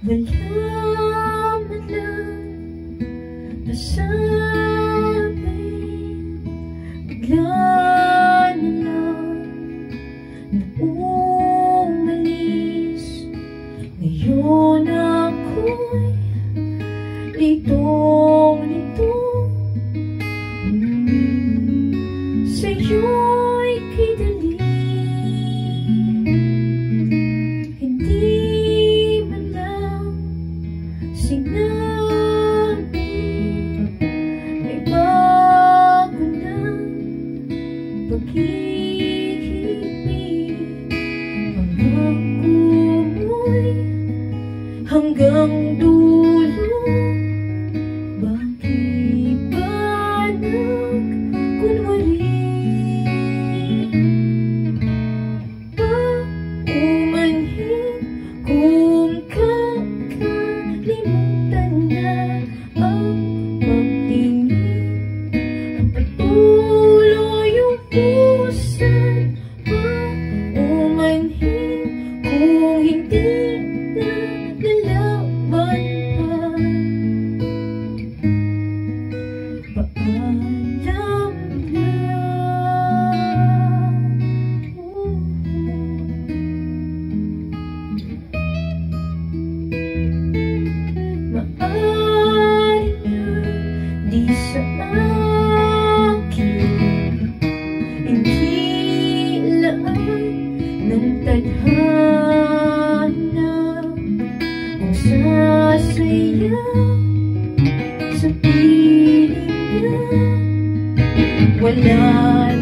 Wala man lang nasabi, bigla na lang na umalis. Ngayon ako'y litong-lito, sa'yo'y kidali. Sinabi, may bago ng pag-ibig. Pangako mo'y hanggang dulo. Bakit ba nagkunwari? Paumanhin kung kakalimutan na ang pagtingin, ang patuloy yung pusan. Paumanhin kung hindi na lalaban pa. Paalam na. Maaari na di sa akin, hindi laan ng tadhana, kung sasaya sa piling niya. Wala